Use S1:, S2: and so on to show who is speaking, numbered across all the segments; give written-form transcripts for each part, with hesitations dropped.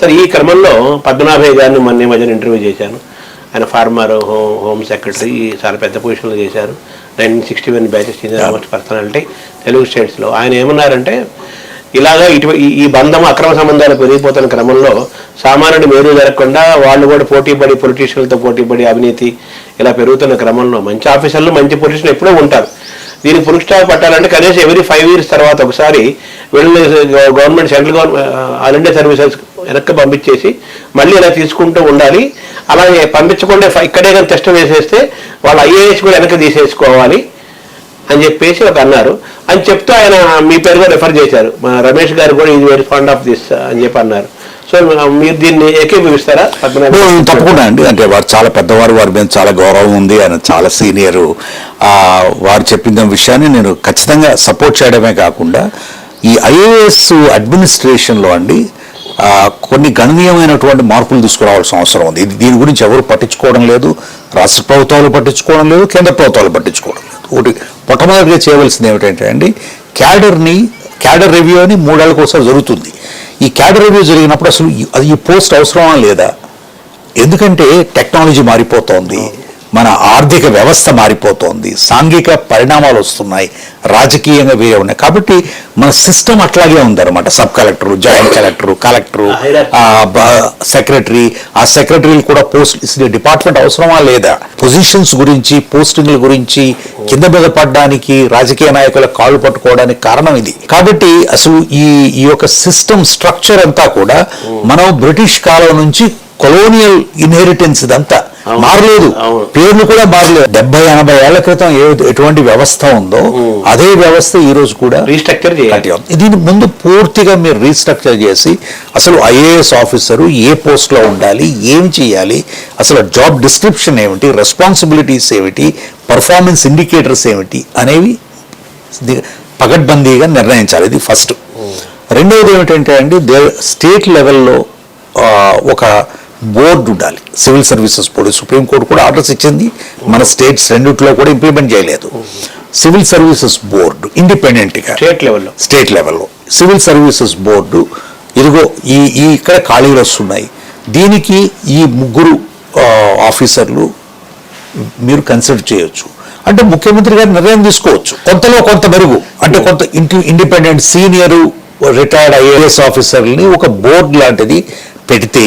S1: Sir ఈ క్రమంలో పద్మనాభయ్య గారిని మొన్న మధ్యన ఇంటర్వ్యూ చేశాను. ఆయన ఫార్మర్, హోమ్ సెక్రటరీ, చాలా పెద్ద పొజిషన్లు చేశారు. 1961 బ్యాచెస్ చెందిన పర్సనాలిటీ తెలుగు స్టేట్స్లో. ఆయన ఏమన్నారంటే ఇలాగా ఈ బంధం అక్రమ సంబంధాలు పెరిగిపోతున్న క్రమంలో సామాన్యుడు మేలు జరగకుండా వాళ్ళు కూడా పోటీపడి పొలిటీషియన్లతో పోటీపడి అవినీతి ఇలా పెరుగుతున్న క్రమంలో మంచి ఆఫీసర్లు మంచి పొజిషన్ ఎప్పుడూ ఉంటారు. దీనికి ఫుల్ స్టాప్ పట్టాలంటే కనీసం ఎవ్రీ 5 years తర్వాత ఒకసారి వీళ్ళని government, central government, all India services వెనక్కి పంపించేసి మళ్ళీ ఇలా తీసుకుంటూ ఉండాలి. అలాగే పంపించకుండా ఇక్కడే కానీ టెస్ట్ వేసేస్తే వాళ్ళు IAS కూడా వెనక్కి తీసేసుకోవాలి అని చెప్పేసి ఒక అన్నారు. అని చెప్తూ ఆయన మీ పేరు కూడా రెఫర్ చేశారు. మా రమేష్ గారు కూడా is very fund of this అని చెప్పి అన్నారు. సో మీరు దీన్ని ఏకీభవిస్తారా?
S2: తప్పకుండా అండి. అంటే వారు చాలా పెద్దవారు, వారి మీద చాలా గౌరవం ఉంది, ఆయన చాలా సీనియరు. వారు చెప్పిన విషయాన్ని నేను ఖచ్చితంగా సపోర్ట్ చేయడమే కాకుండా ఈ IAS అడ్మినిస్ట్రేషన్లో అండి కొన్ని గణనీయమైనటువంటి మార్పులు తీసుకురావాల్సిన అవసరం ఉంది. దీని గురించి ఎవరు పట్టించుకోవడం లేదు. రాష్ట్ర ప్రభుత్వాలు పట్టించుకోవడం లేదు, కేంద్ర ప్రభుత్వాలు పట్టించుకోవడం లేదు. ఒకటి మొట్టమొదటిగా చేయవలసింది ఏమిటంటే అండి, క్యాడర్ రివ్యూ అని 3 ఏళ్ళకి ఒకసారి జరుగుతుంది. ఈ క్యాడర్ రివ్యూ జరిగినప్పుడు అసలు ఈ పోస్ట్ అవసరమా లేదా? ఎందుకంటే టెక్నాలజీ మారిపోతోంది, మన ఆర్థిక వ్యవస్థ మారిపోతోంది, సాంఘిక పరిణామాలు వస్తున్నాయి, రాజకీయంగా వేరే ఉన్నాయి. కాబట్టి మన సిస్టమ్ అట్లాగే ఉందన్నమాట. Sub collector, joint collector, collector, secretary, ఆ సెక్రటరీలు కూడా పోస్ట్ డిపార్ట్మెంట్ అవసరమా లేదా? పొజిషన్స్ గురించి, పోస్టింగ్ల గురించి కింద మీద పడడానికి రాజకీయ నాయకుల కాళ్ళు పట్టుకోవడానికి కారణం ఇది. కాబట్టి అసలు ఈ యొక్క సిస్టమ్ స్ట్రక్చర్ అంతా కూడా మనం బ్రిటిష్ కాలం నుంచి కొలోనియల్ ఇన్హెరిటెన్స్ ఇదంతా మారలేదు, పేర్లు కూడా మారలేదు. 70-80 ఏళ్ల క్రితం ఎటువంటి వ్యవస్థ ఉందో అదే వ్యవస్థ ఈ రోజు కూడా
S1: రీస్ట్రక్చర్ చేయాలి.
S2: దీని ముందు పూర్తిగా మీరు రీస్ట్రక్చర్ చేసి అసలు IAS ఆఫీసరు ఏ పోస్ట్ లో ఉండాలి, ఏమి చేయాలి, అసలు జాబ్ డిస్క్రిప్షన్ ఏమిటి, రెస్పాన్సిబిలిటీస్ ఏమిటి, పర్ఫార్మెన్స్ ఇండికేటర్స్ ఏమిటి అనేవి పకడ్బందీగా నిర్ణయించాలి. ఇది ఫస్ట్. రెండవది ఏమిటంటే అండి, స్టేట్ లెవెల్లో ఒక బోర్డు ఉండాలి, సివిల్ సర్వీసెస్ బోర్డు. సుప్రీంకోర్టు కూడా ఆర్డర్స్ ఇచ్చింది, మన స్టేట్స్ రెండిట్లో కూడా ఇంప్లిమెంట్ చేయలేదు. సివిల్ సర్వీసెస్ బోర్డు ఇండిపెండెంట్గా స్టేట్ లెవెల్లో సివిల్ సర్వీసెస్ బోర్డు, ఇదిగో ఇక్కడ ఖాళీలు వస్తున్నాయి, దీనికి ఈ 3 ఆఫీసర్లు మీరు కన్సిడర్ చేయొచ్చు అంటే ముఖ్యమంత్రి గారు నిర్ణయం తీసుకోవచ్చు. కొంతలో కొంత మెరుగు అంటే కొంత ఇండిపెండెంట్ సీనియర్ రిటైర్డ్ IAS ఆఫీసర్ని ఒక బోర్డు లాంటిది పెడితే,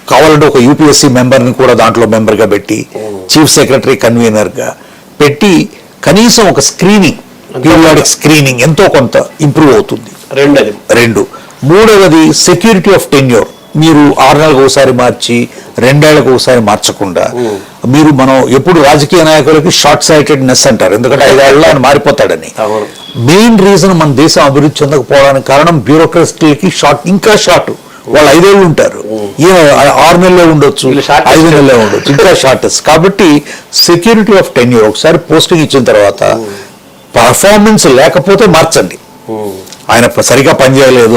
S2: కావాలంటే ఒక UPSC మెంబర్ని కూడా దాంట్లో మెంబర్గా పెట్టి, చీఫ్ సెక్రటరీ కన్వీనర్గా పెట్టి, కనీసం ఒక పీరియాడిక్ స్క్రీనింగ్ ఎంతో కొంత ఇంప్రూవ్ అవుతుంది. రెండు. మూడవది సెక్యూరిటీ ఆఫ్ టెన్యూర్. మీరు 6 నెలలకు ఒకసారి మార్చి 2 ఏళ్లకు ఒకసారి మార్చకుండా, మనం ఎప్పుడు రాజకీయ నాయకులకి షార్ట్ సైటెడ్నెస్ అంటారు, ఎందుకంటే 5 ఏళ్ళలో ఆయన మారిపోతాడని. మెయిన్ రీజన్ మన దేశం అభివృద్ధి చెందకపోవడానికి కారణం బ్యూరోక్రసీకి ఇంకా షార్ట్. వాళ్ళు 5 ఏళ్ళు ఉంటారు, 6 నెలల్లో ఉండొచ్చు, 5 నెలల్లో ఉండొచ్చు, ఇంకా షార్టెస్ట్. కాబట్టి సెక్యూరిటీ ఆఫ్ టెన్యూర్, ఒకసారి పోస్టింగ్ ఇచ్చిన తర్వాత పర్ఫార్మెన్స్ లేకపోతే మార్చండి. ఆయన సరిగా పనిచేయలేదు,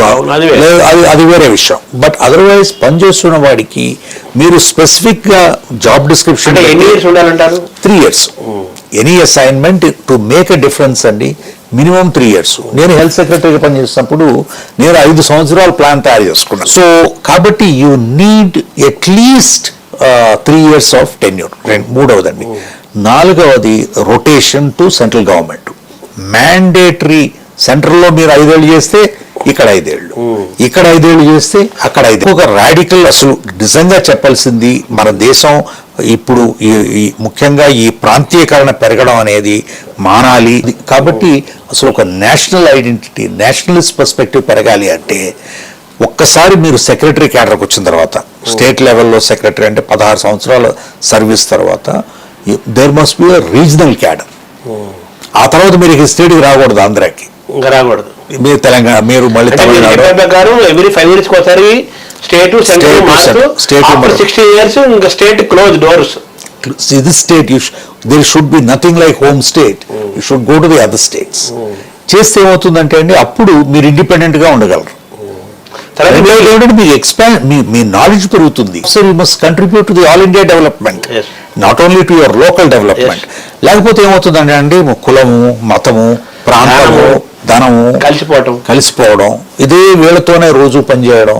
S2: అది వేరే విషయం. బట్ అదర్వైజ్ పనిచేస్తున్న వాడికి మీరు స్పెసిఫిక్ గా job description 3 years. Any assignment to make a difference అండి, మినిమం 3 years. నేను హెల్త్ సెక్రటరీగా పనిచేసినప్పుడు నేను 5 సంవత్సరాల ప్లాన్ తయారు చేసుకున్నాను. సో కాబట్టి యూ నీడ్ అట్లీస్ట్ 3 years ఆఫ్ టెన్యూర్. మూడవదండి. నాలుగవది rotation to central government. Mandatory. సెంట్రల్లో మీరు 5 ఏళ్ళు చేస్తే ఇక్కడ 5 ఏళ్ళు, ఇక్కడ 5 ఏళ్ళు చేస్తే అక్కడ 5. ఒక రాడికల్, అసలు నిజంగా చెప్పాల్సింది, మన దేశం ఇప్పుడు ముఖ్యంగా ఈ ప్రాంతీయకరణ పెరగడం అనేది మానాలి. కాబట్టి అసలు ఒక నేషనల్ ఐడెంటిటీ, నేషనలిస్ట్ పర్స్పెక్టివ్ పెరగాలి అంటే ఒక్కసారి మీరు సెక్రటరీ క్యాడర్కి వచ్చిన తర్వాత, స్టేట్ లెవెల్లో సెక్రటరీ అంటే 16 సంవత్సరాల సర్వీస్ తర్వాత, there must be regional cadre. ఆ తర్వాత మీరు స్టేట్కి రాకూడదు, ఆంధ్రాకి
S1: రాకూడదు.
S2: మీరు తెలంగాణ, మీరు మళ్ళీ తమిళనాడు
S1: ఎవ్రీ 5 years ఒకసారి స్టేట్ సెంట్రల్ మారుతూ 60 years ఇంకా స్టేట్ క్లోజ్ డోర్స్.
S2: ఇది state, there should be nothing like home state, you should go to the other states. చేస్తే ఏమవుతుందంటే అండి, అప్పుడు మీరు ఇండిపెండెంట్ గా ఉండగలరు. మీ నాలెడ్జ్ పెరుగుతుంది. So you must contribute to the all India development, not only to your local development. లేకపోతే ఏమవుతుందంటే అండి, కులము, మతము, ప్రాంతము, ధనము కలిసిపోవడం, ఇదే వీళ్ళతోనే రోజు పనిచేయడం.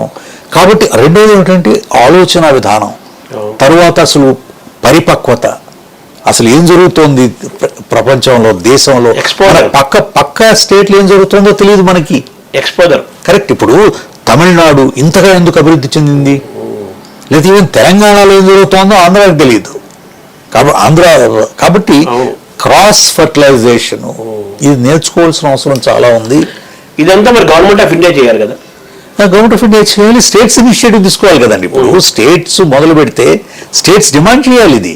S2: కాబట్టి రెండోది ఏమిటంటే ఆలోచన విధానం, తరువాత అసలు పరిపక్వత, అసలు ఏం జరుగుతోంది ప్రపంచంలో, దేశంలో,
S1: Exposure.
S2: పక్క స్టేట్లో ఏం జరుగుతుందో తెలియదు మనకి.
S1: ఎక్స్పోజర్.
S2: కరెక్ట్. ఇప్పుడు తమిళనాడు ఇంతగా ఎందుకు అభివృద్ధి చెందింది, లేదా ఈవెన్ తెలంగాణలో ఏం జరుగుతుందో ఆంధ్రాకి తెలియదు. కాబట్టి
S1: అవును.
S2: క్రాస్ ఫర్టిలైజేషన్ ఇది నేర్చుకోవాల్సిన అవసరం చాలా ఉంది.
S1: ఇదంతా మరి గవర్నమెంట్ ఆఫ్ ఇండియా చేయాలి కదా.
S2: గవర్నమెంట్ ఆఫ్ ఇండియా చేయాలి, స్టేట్స్ ఇనిషియేటివ్ తీసుకోవాలి కదండి. ఇప్పుడు స్టేట్స్ మొదలు పెడితే స్టేట్స్ డిమాండ్ చేయాలి ఇది.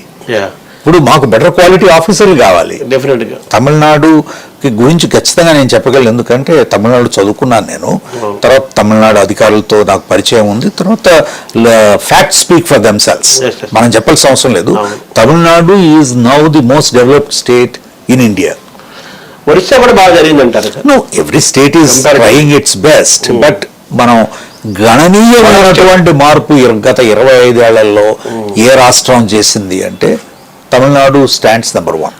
S2: ఇప్పుడు మాకు బెటర్ క్వాలిటీ ఆఫీసర్లు కావాలి.
S1: డెఫినెట్గా
S2: తమిళనాడుకి గురించి ఖచ్చితంగా నేను చెప్పగలను, ఎందుకంటే తమిళనాడు చదువుకున్నాను నేను. తర్వాత తమిళనాడు అధికారులతో నాకు పరిచయం ఉంది. తర్వాత fact speak for themselves,
S1: Yes, yes.
S2: మనం చెప్పాల్సిన అవసరం లేదు. Tamil Nadu is now the most developed state in India.
S1: Orissa కూడా బాగా జరిగిందంటారు sir.
S2: No, every state is
S1: Comparatively.
S2: Trying its best, but మనం గణనీయమైనటువంటి మార్పు గత 25 ఏళ్లలో ఏ రాష్ట్రం చేసింది అంటే తమిళనాడు స్టాండ్స్ నెంబర్ 1.